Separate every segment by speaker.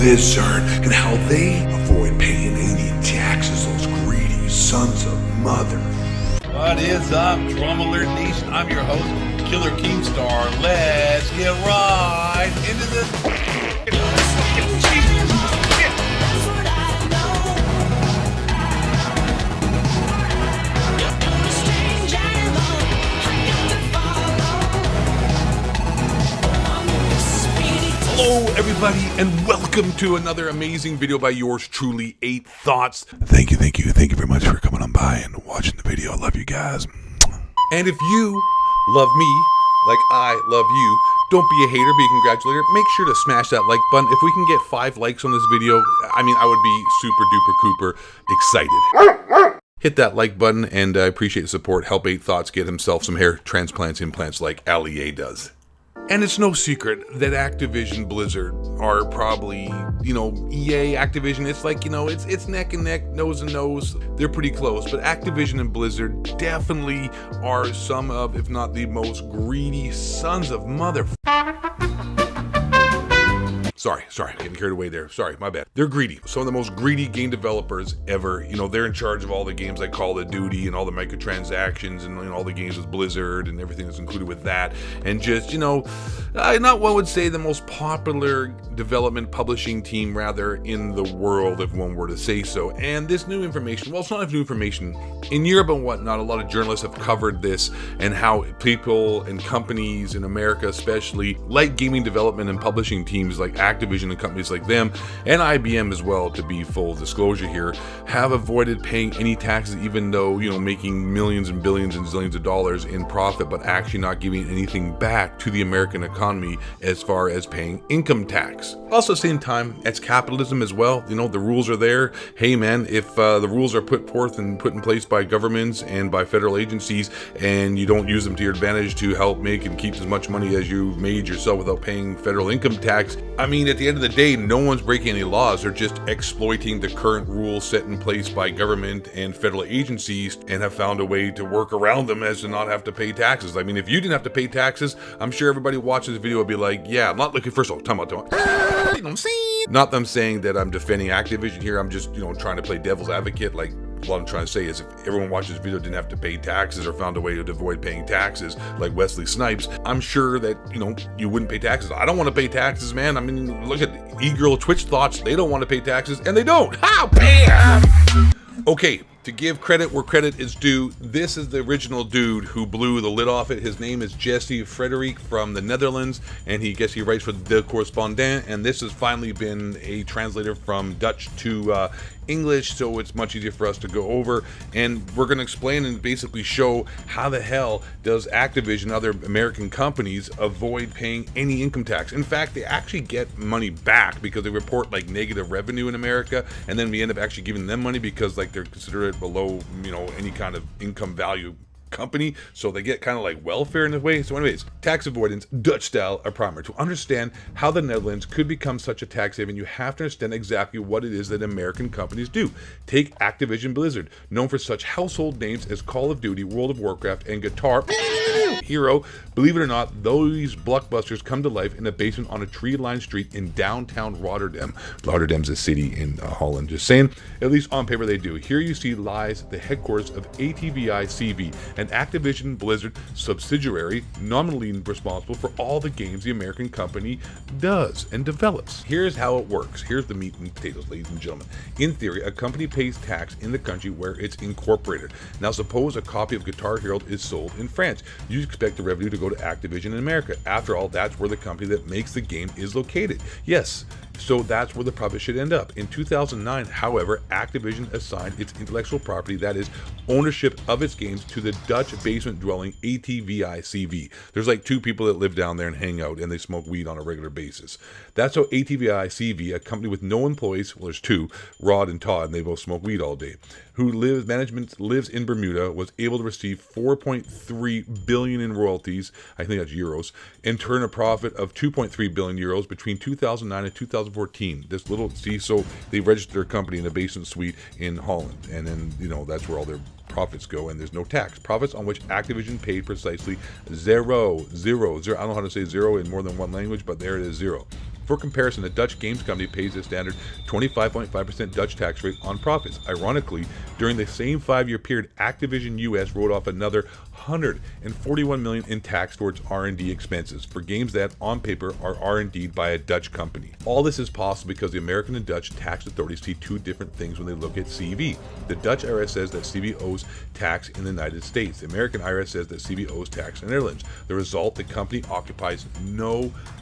Speaker 1: Blizzard and how they avoid paying any taxes, those greedy sons of mother.
Speaker 2: What is up, Drum Alert Nation? I'm your host, Killer Keemstar. Let's get right into this. Hello everybody, and welcome to another amazing video by yours truly, 8 Thoughts.
Speaker 1: Thank you very much for coming on by and watching the video. I love you guys.
Speaker 2: And if you love me like I love you, don't be a hater, be a congratulator. Make sure to smash that like button. If we can get 5 likes on this video, I would be super duper cooper excited. Hit that like button, and I appreciate the support. Help 8 Thoughts get himself some hair transplants, implants like Ali A does. And it's no secret that Activision Blizzard are probably, EA, Activision, it's like, it's neck and neck, nose and nose. They're pretty close, but Activision and Blizzard definitely are some of, if not the most greedy sons of mother... Sorry, getting carried away there. Sorry, my bad. They're greedy. Some of the most greedy game developers ever. They're in charge of all the games like Call of Duty and all the microtransactions and all the games with Blizzard and everything that's included with that. And just, not one would say the most popular development publishing team, rather, in the world, if one were to say so. And this new information, well, it's not new information. In Europe and whatnot, a lot of journalists have covered this and how people and companies in America especially, like gaming development and publishing teams like Activision and companies like them, and IBM as well, to be full disclosure here, have avoided paying any taxes, even though, making millions and billions and zillions of dollars in profit, but actually not giving anything back to the American economy as far as paying income tax. Also, at the same time, it's capitalism as well. The rules are there. Hey man, if the rules are put forth and put in place by governments and by federal agencies, and you don't use them to your advantage to help make and keep as much money as you've made yourself without paying federal income tax, at the end of the day, no one's breaking any laws. They're just exploiting the current rules set in place by government and federal agencies and have found a way to work around them as to not have to pay taxes. If you didn't have to pay taxes, I'm sure everybody watching this video would be like, yeah, I'm not looking, first of all, time out. Not that I'm saying that I'm defending Activision here. I'm just, trying to play devil's advocate. Like, what I'm trying to say is, if everyone watching this video didn't have to pay taxes or found a way to avoid paying taxes, like Wesley Snipes, I'm sure that, you wouldn't pay taxes. I don't want to pay taxes, man. Look at E-Girl Twitch Thoughts. They don't want to pay taxes, and they don't. How bam! Okay, to give credit where credit is due, this is the original dude who blew the lid off it. His name is Jesse Frederick from the Netherlands, and he writes for De Correspondent, and this has finally been a translator from Dutch to English, so it's much easier for us to go over, and we're going to explain and basically show how the hell does Activision and other American companies avoid paying any income tax. In fact, they actually get money back because they report like negative revenue in America, and then we end up actually giving them money because like they're considered below any kind of income value company, so they get kind of like welfare in a way. So anyways, tax avoidance, Dutch style, are primary. To understand how the Netherlands could become such a tax haven, you have to understand exactly what it is that American companies do. Take Activision Blizzard, known for such household names as Call of Duty, World of Warcraft, and Guitar Hero. Believe it or not, those blockbusters come to life in a basement on a tree-lined street in downtown Rotterdam. Rotterdam's a city in Holland, just saying. At least on paper they do. Here you see lies the headquarters of ATVI CV, an Activision Blizzard subsidiary nominally responsible for all the games the American company does and develops. Here's how it works. Here's the meat and potatoes, ladies and gentlemen. In theory, a company pays tax in the country where it's incorporated. Now suppose a copy of Guitar Hero is sold in France. You expect the revenue to go to Activision in America. After all, that's where the company that makes the game is located. Yes, so that's where the profit should end up. In 2009, however, Activision assigned its intellectual property, that is, ownership of its games, to the Dutch basement-dwelling ATVI CV. There's like 2 people that live down there and hang out, and they smoke weed on a regular basis. That's how ATVI CV, a company with no employees, well, there's 2, Rod and Todd, and they both smoke weed all day, management lives in Bermuda, was able to receive 4.3 billion in royalties, I think that's euros, and turn a profit of 2.3 billion euros between 2009 and 2014. This little, so they registered their company in a basement suite in Holland, and then, that's where all their profits go, and there's no tax. Profits on which Activision paid precisely zero. I don't know how to say zero in more than one language, but there it is, 0. For comparison, a Dutch games company pays a standard 25.5% Dutch tax rate on profits. Ironically, during the same 5-year period, Activision US wrote off another $141 million in tax towards R&D expenses for games that, on paper, are R&D'd by a Dutch company. All this is possible because the American and Dutch tax authorities see two different things when they look at CV. The Dutch IRS says that CV owes tax in the United States. The American IRS says that CV owes tax in the Netherlands. The result, the company occupies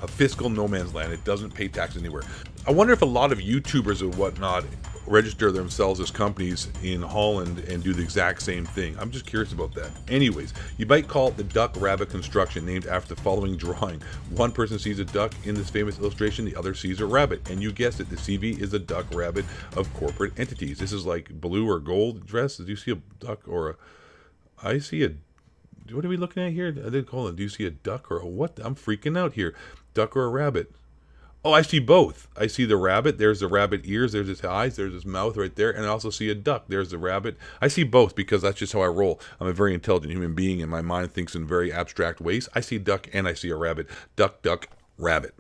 Speaker 2: a fiscal no man's land. It doesn't pay tax anywhere. I wonder if a lot of YouTubers and whatnot register themselves as companies in Holland and do the exact same thing. I'm just curious about that. Anyways, you might call it the Duck Rabbit construction, named after the following drawing. One person sees a duck in this famous illustration, the other sees a rabbit. And you guessed it, the CV is a duck rabbit of corporate entities. This is like blue or gold dress. Do you see a duck or a... I see a... What are we looking at here? I didn't call it. Do you see a duck or a what? I'm freaking out here. Duck or a rabbit? Oh, I see both. I see the rabbit. There's the rabbit ears. There's his eyes. There's his mouth right there. And I also see a duck. There's the rabbit. I see both because that's just how I roll. I'm a very intelligent human being and my mind thinks in very abstract ways. I see duck and I see a rabbit. Duck, duck, rabbit.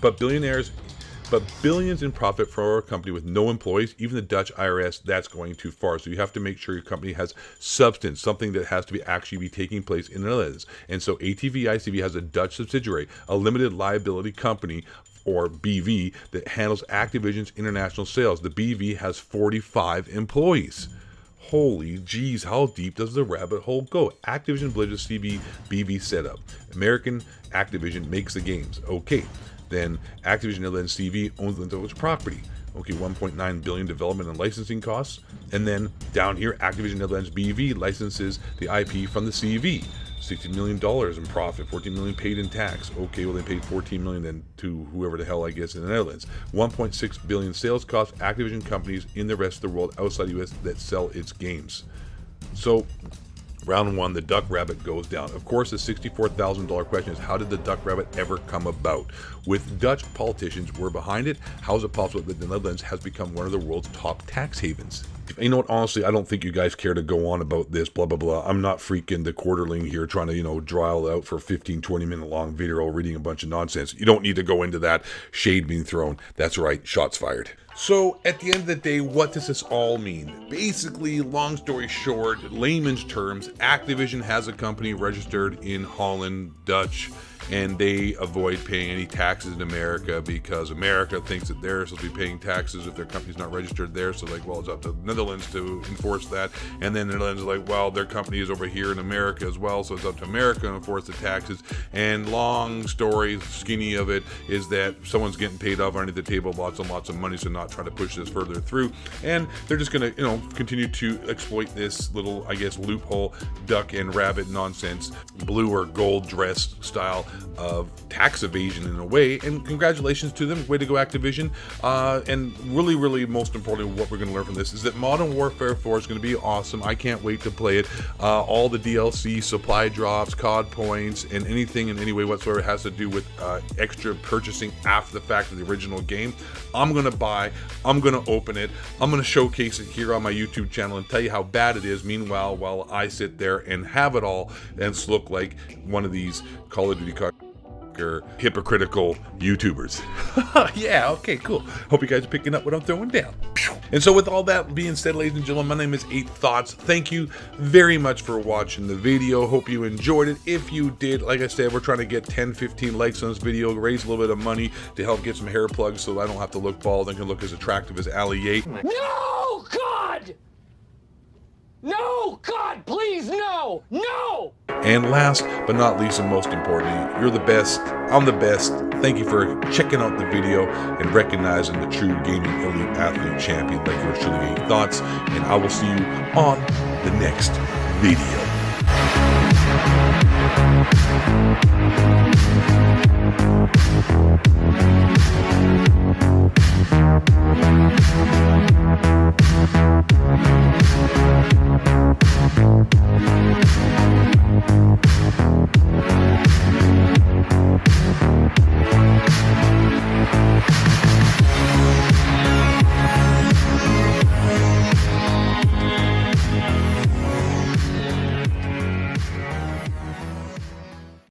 Speaker 2: But billions in profit for a company with no employees, even the Dutch IRS, that's going too far. So you have to make sure your company has substance, something that has to be actually be taking place in the Netherlands. And so ATV has a Dutch subsidiary, a limited liability company, or BV, that handles Activision's international sales. The BV has 45 employees. Holy jeez, how deep does the rabbit hole go? Activision Blizzard's BV setup. American Activision makes the games. Okay, then Activision Netherlands CV owns the intellectual property. Okay, 1.9 billion development and licensing costs. And then down here, Activision Netherlands BV licenses the IP from the CV. $60 million in profit, $14 million paid in tax. Okay, well, they paid $14 million then to whoever the hell, I guess, in the Netherlands. 1.6 billion sales costs, Activision companies in the rest of the world outside the US that sell its games. So, round one, the duck rabbit goes down. Of course, the $64,000 question is, how did the duck rabbit ever come about? With Dutch politicians were behind it, how is it possible that the Netherlands has become one of the world's top tax havens? You know what, honestly, I don't think you guys care to go on about this, blah, blah, blah. I'm not freaking the quarterling here trying to, draw it out for a 15, 20-minute long video reading a bunch of nonsense. You don't need to go into that. Shade being thrown. That's right, shots fired. So, at the end of the day, what does this all mean? Basically, long story short, layman's terms, Activision has a company registered in Holland, Dutch, and they avoid paying any taxes in America because America thinks that they're supposed to be paying taxes if their company's not registered there. So like, well, it's up to the Netherlands to enforce that. And then the Netherlands is like, well, their company is over here in America as well, so it's up to America to enforce the taxes. And long story, skinny of it, is that someone's getting paid off under the table lots and lots of money, so not trying to push this further through. And they're just going to, continue to exploit this little, I guess, loophole, duck and rabbit nonsense, blue or gold dress style of tax evasion in a way. And congratulations to them. Way to go, Activision. And really, really, most importantly, what we're going to learn from this is that Modern Warfare 4 is going to be awesome. I can't wait to play it. All the DLC, supply drops, COD points, and anything in any way whatsoever has to do with extra purchasing after the fact of the original game, I'm going to buy. I'm going to open it. I'm going to showcase it here on my YouTube channel and tell you how bad it is. Meanwhile, while I sit there and have it all and look like one of these Call of Duty hypocritical YouTubers. Yeah, okay, cool. Hope you guys are picking up what I'm throwing down. And so with all that being said, ladies and gentlemen, my name is 8 Thoughts. Thank you very much for watching the video. Hope you enjoyed it. If you did, like I said, we're trying to get 10, 15 likes on this video, raise a little bit of money to help get some hair plugs so I don't have to look bald and can look as attractive as Ali Ye.
Speaker 3: No, God! No, God, please, no! No!
Speaker 2: And last but not least, and most importantly, you're the best, I'm the best. Thank you for checking out the video and recognizing the true gaming elite athlete champion like yours truly, 8 Thoughts. And I will see you on the next video.